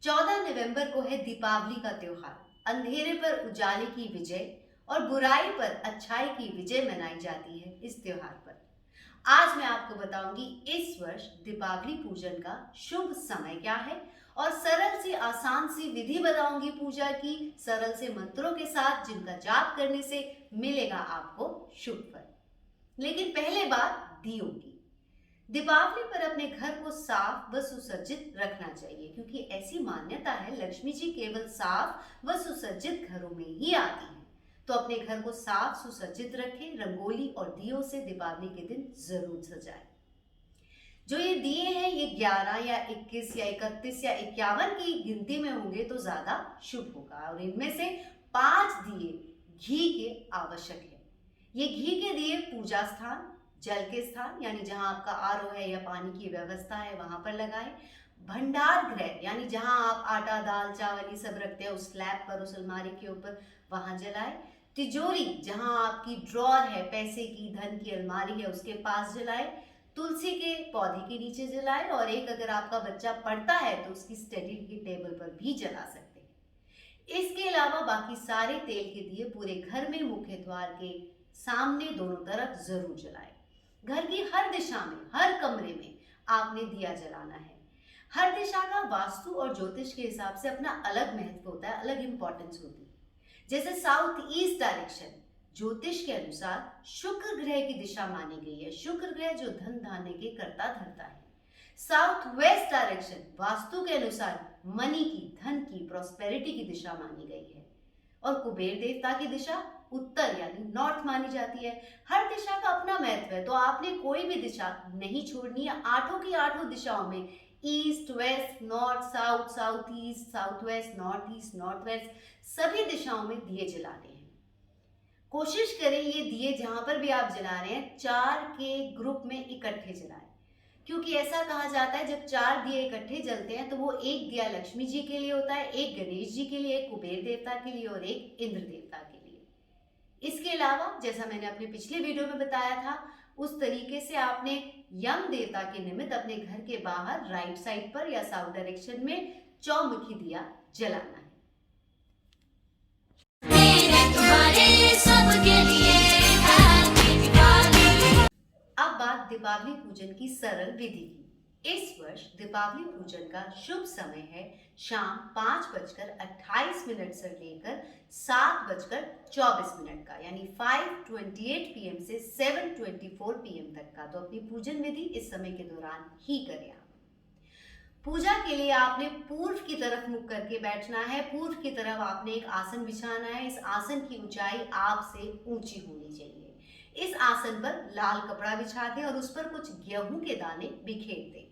14 नवंबर को है दीपावली का त्योहार। अंधेरे पर उजाले की विजय और बुराई पर अच्छाई की विजय मनाई जाती है इस त्योहार पर। आज मैं आपको बताऊंगी इस वर्ष दीपावली पूजन का शुभ समय क्या है और सरल सी आसान सी विधि बताऊंगी पूजा की, सरल से मंत्रों के साथ जिनका जाप करने से मिलेगा आपको शुभ फल। लेकिन पहले बात दियों की। दीपावली पर अपने घर को साफ व सुसज्जित रखना चाहिए, क्योंकि ऐसी मान्यता है लक्ष्मी जी केवल साफ व सुसज्जित घरों में ही आती हैं। तो अपने घर को साफ सुसज्जित रखें, रंगोली और दियों से दीपावली के दिन जरूर सजाएं। जो ये दिए हैं ये 11 या 21 या 31 या 51 की गिनती में होंगे तो ज्यादा शुभ होगा, और इनमें से 5 दिए घी के आवश्यक है। ये घी के दिए पूजा स्थान, जल के स्थान यानी जहां आपका आरओ है या पानी की व्यवस्था है वहां पर लगाएं। भंडार गृह यानी जहां आप आटा दाल चावल ये सब रखते हैं उस स्लैब पर, उस अलमारी के ऊपर, वहां जलाएं। तिजोरी जहां आपकी ड्रॉर है, पैसे की धन की अलमारी है, उसके पास जलाएं। तुलसी के पौधे के नीचे जलाएं, और एक अगर आपका बच्चा पढ़ता है तो उसकी स्टडी की टेबल पर भी जला सकते हैं। इसके अलावा बाकी सारे तेल के दिए पूरे घर में मुख्य द्वार के सामने दोनों तरफ जरूर जलाएं। घर की हर दिशा में, हर कमरे में आपने दिया जलाना है। हर दिशा का वास्तु और ज्योतिष के हिसाब से अपना अलग महत्व होता है, अलग इंपॉर्टेंस होती है। जैसे साउथ ईस्ट डायरेक्शन ज्योतिष के अनुसार शुक्र ग्रह की दिशा मानी गई है। शुक्र ग्रह जो धन धान्य के कर्ता धरता है। साउथ वेस्ट डायरेक्शन वास्तु के अनुसार मनी की, धन की, प्रॉस्पेरिटी की दिशा मानी गई है। और कुबेर देवता की दिशा उत्तर यानी नॉर्थ मानी जाती है। हर दिशा का अपना महत्व है, तो आपने कोई भी दिशा नहीं छोड़नी है। आठों की आठों दिशाओं में east west north south, south east south west, north east north west सभी दिशाओं में दिए जलाने हैं। कोशिश करें ये दिए जहां पर भी आप जला रहे हैं 4 के ग्रुप में इकट्ठे जलाएं, क्योंकि ऐसा कहा जाता है जब 4 दिए इकट्ठे जलते हैं तो वो एक दिया लक्ष्मी जी के लिए होता है, एक गणेश जी के लिए, एक कुबेर देवता के लिए और एक इंद्र देवता के लिए। इसके अलावा जैसा मैंने अपने पिछले वीडियो में बताया था उस तरीके से आपने यम देवता के निमित्त अपने घर के बाहर राइट साइड पर या साउथ डायरेक्शन में चौमुखी दिया जलाना है। अब बात दीपावली पूजन की सरल विधि की। इस वर्ष दीपावली पूजन का शुभ समय है शाम 5:28 से लेकर 7:24 का, यानी 5:28 PM से 7:24 PM तक का। तो अपनी पूजन विधि इस समय के दौरान ही करें आप। पूजा के लिए आपने पूर्व की तरफ मुख करके बैठना है। पूर्व की तरफ आपने एक आसन बिछाना है। इस आसन की ऊंचाई आपसे ऊंची होनी चाहिए। इस आसन पर लाल कपड़ा बिछा दें और उस पर कुछ गेहूं के दाने बिखेर दें।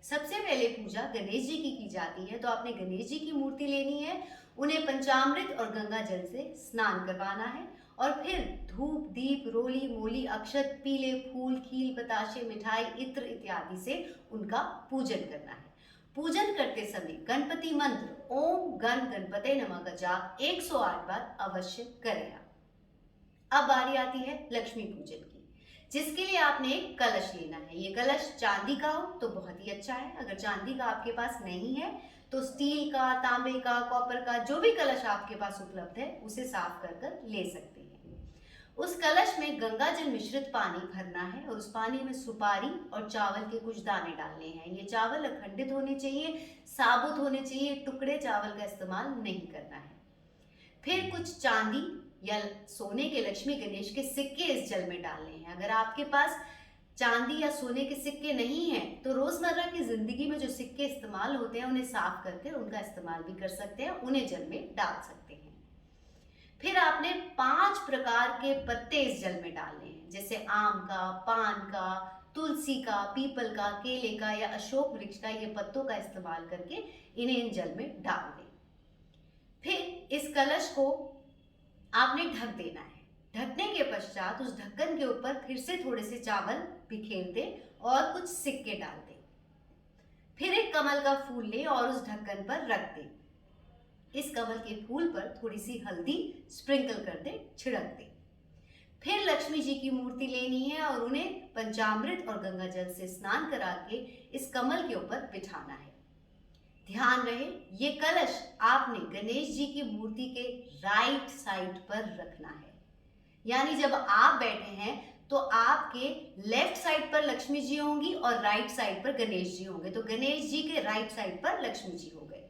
सबसे पहले पूजा गणेश जी की जाती है, तो आपने गणेश जी की मूर्ति लेनी है, उन्हें पंचामृत और गंगा जल से स्नान करवाना है और फिर धूप दीप रोली मोली अक्षत पीले फूल खील बताशे मिठाई इत्र इत्यादि से उनका पूजन करना है। पूजन करते समय गणपति मंत्र ओम गण गणपते नमः का जाप 108 बार अवश्य करें। अब बारी आती है लक्ष्मी पूजन की, जिसके लिए आपने एक कलश लेना है। ये कलश चांदी का हो तो बहुत ही अच्छा है। अगर चांदी का आपके पास नहीं है तो स्टील का, तांबे का, कॉपर का, जो भी कलश आपके पास उपलब्ध है उसे साफ कर कर ले सकते हैं। उस कलश में गंगा जल मिश्रित पानी भरना है और उस पानी में सुपारी और चावल के कुछ दाने डालने हैं। ये चावल अखंडित होने चाहिए, साबुत होने चाहिए, टुकड़े चावल का इस्तेमाल नहीं करना है। फिर कुछ चांदी या सोने के लक्ष्मी गणेश के सिक्के इस जल में डालने हैं। अगर आपके पास चांदी या सोने के सिक्के नहीं हैं तो रोजमर्रा की जिंदगी में जो सिक्के इस्तेमाल होते हैं उन्हें साफ करके उनका इस्तेमाल भी कर सकते हैं, उन्हें जल में डाल सकते हैं। फिर आपने 5 प्रकार के पत्ते इस जल में डालने हैं, जैसे आम का, पान का, तुलसी का, पीपल का, केले का या अशोक वृक्ष का। ये पत्तों का इस्तेमाल करके इन्हें इन जल में डाल दें। फिर इस कलश को आपने ढक देना है। ढकने के पश्चात उस ढक्कन के ऊपर फिर से थोड़े से चावल बिखेर दें और कुछ सिक्के डाल दें। फिर एक कमल का फूल लें और उस ढक्कन पर रख दें। इस कमल के फूल पर थोड़ी सी हल्दी स्प्रिंकल कर दें, छिड़क दें। फिर लक्ष्मी जी की मूर्ति लेनी है और उन्हें पंचामृत और गंगा जल से स्नान करा के इस कमल के ऊपर बिठाना है। ध्यान रहे ये कलश आपने गणेश जी की मूर्ति के राइट साइड पर रखना है। यानी जब आप बैठे हैं तो आपके लेफ्ट साइड पर लक्ष्मी जी होंगी और राइट साइड पर गणेश जी होंगे। तो गणेश जी के राइट साइड पर लक्ष्मी जी हो गए।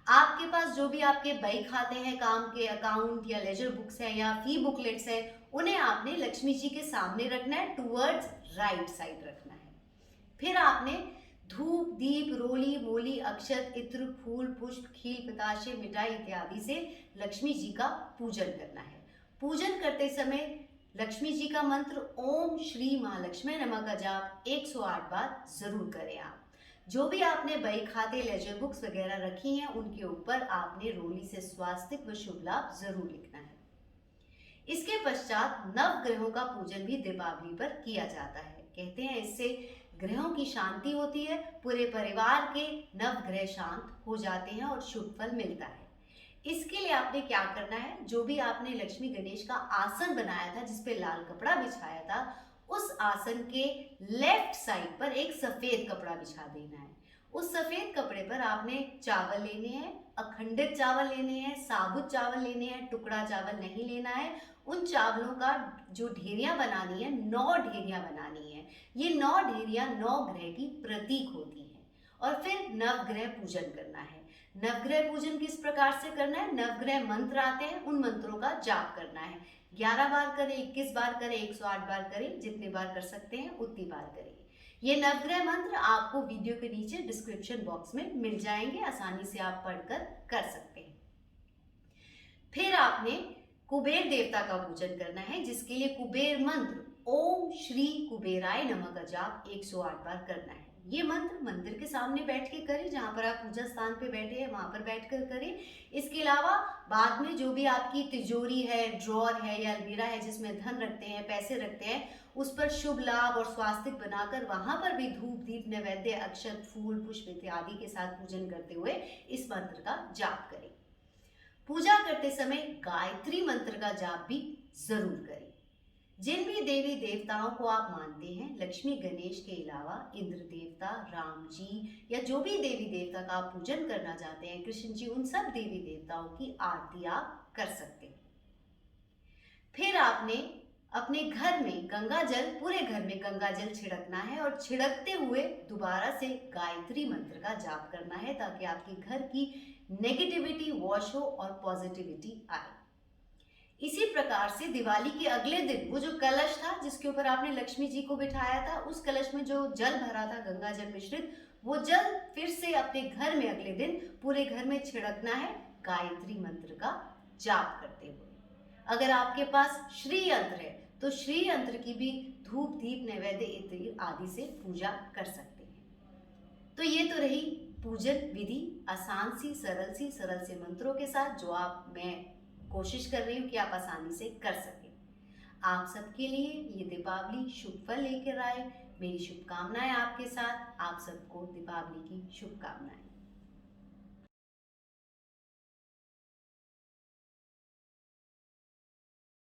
आपके पास जो भी आपके बही खाते हैं, काम के अकाउंट या लेजर बुक्स हैं या फी बुकलेट्स हैं, उन्हें आपने लक्ष्मी जी के सामने रखना है, टूवर्ड्स राइट साइड रखना है। फिर आपने धूप, दीप, रोली, मोली, अक्षत, इत्र, फूल, पुष्प, खील, बताशे, मिठाई इत्यादि से लक्ष्मी जी का पूजन करना है। पूजन करते समय लक्ष्मी जी का मंत्र ओम श्री महालक्ष्मी नमः का जाप 108 बार जरूर करें। आप जो भी आपने बही खाते, लेजर बुक्स वगैरह रखी हैं, उनके ऊपर आपने रोली से स्वास्तिक व शुभ लाभ जरूर लिखना है। इसके पश्चात नव ग्रहों का पूजन भी दीपावली पर किया जाता है। कहते हैं इससे ग्रहों की शांति होती है, पूरे परिवार के नव ग्रह शांत हो जाते हैं और शुभ फल मिलता है। इसके लिए आपने क्या करना है, जो भी आपने लक्ष्मी गणेश का आसन बनाया था जिसपे लाल कपड़ा बिछाया था, उस आसन के लेफ्ट साइड पर एक सफेद कपड़ा बिछा देना है। उस सफेद कपड़े पर आपने चावल लेने हैं, अखंडित चावल लेने हैं, साबुत चावल लेने हैं, टुकड़ा चावल नहीं लेना है। उन चावलों का जो ढेरियां बनानी है, 9 ढेरियां बनानी है। ये 9 ढेरियां 9 ग्रह की प्रतीक होती हैं। और फिर नवग्रह पूजन करना है। नवग्रह पूजन किस प्रकार से करना है, नवग्रह मंत्र आते हैं, उन मंत्रों का जाप करना है। 11 बार करें, 21 बार करें, 108 बार करें, जितने बार कर सकते हैं उतनी बार करें। ये नवग्रह मंत्र आपको वीडियो के नीचे डिस्क्रिप्शन बॉक्स में मिल जाएंगे, आसानी से आप पढ़कर कर सकते हैं। फिर आपने कुबेर देवता का पूजन करना है, जिसके लिए कुबेर मंत्र ओम श्री कुबेराय नमः का जाप 108 बार करना है। ये मंत्र मंदिर के सामने बैठ के करें, जहां पर आप पूजा स्थान पे बैठे हैं वहां पर बैठकर करें। इसके अलावा बाद में जो भी आपकी तिजोरी है, ड्रॉर है या अलमीरा है जिसमें धन रखते हैं, पैसे रखते हैं, उस पर शुभ लाभ और स्वास्तिक बनाकर वहां पर भी धूप, दीप, नैवेद्य, अक्षत, फूल, पुष्प इत्यादि के साथ पूजन करते हुए इस मंत्र का जाप करें। पूजा करते समय गायत्री मंत्र का जाप भी जरूर करें। जिन भी देवी देवताओं को आप मानते हैं, लक्ष्मी गणेश के अलावा इंद्र देवता, राम जी या जो भी देवी देवता का आप पूजन करना चाहते हैं, कृष्ण जी, उन सब देवी देवताओं की आरती आप कर सकते हैं। फिर आपने अपने घर में गंगा जल, पूरे घर में गंगा जल छिड़कना है और छिड़कते हुए दोबारा से गायत्री मंत्र का जाप करना है, ताकि आपके घर की नेगेटिविटी वॉश हो और पॉजिटिविटी आए। इसी प्रकार से दिवाली के अगले दिन वो जो कलश था जिसके ऊपर आपने लक्ष्मी जी को बिठाया था, उस कलश में जो जल भरा था गंगा जल मिश्रित, वो जल फिर से अपने घर में अगले दिन पूरे घर में छिड़कना है, गायत्री मंत्र का जाप करते हुए। अगर आपके पास श्री यंत्र है तो श्री यंत्र की भी धूप, दीप, नैवेद्य इत्यादि आदि से पूजा कर सकते हैं। तो ये तो रही पूजन विधि, आसान सी, सरल से मंत्रों के साथ, जो मैं कोशिश कर रही हूँ कि आप आसानी से कर सकें। आप सबके लिए ये दीपावली शुभ फल लेकर आए। मेरी शुभकामनाएं आपके साथ। आप सबको दीपावली की शुभकामनाएं।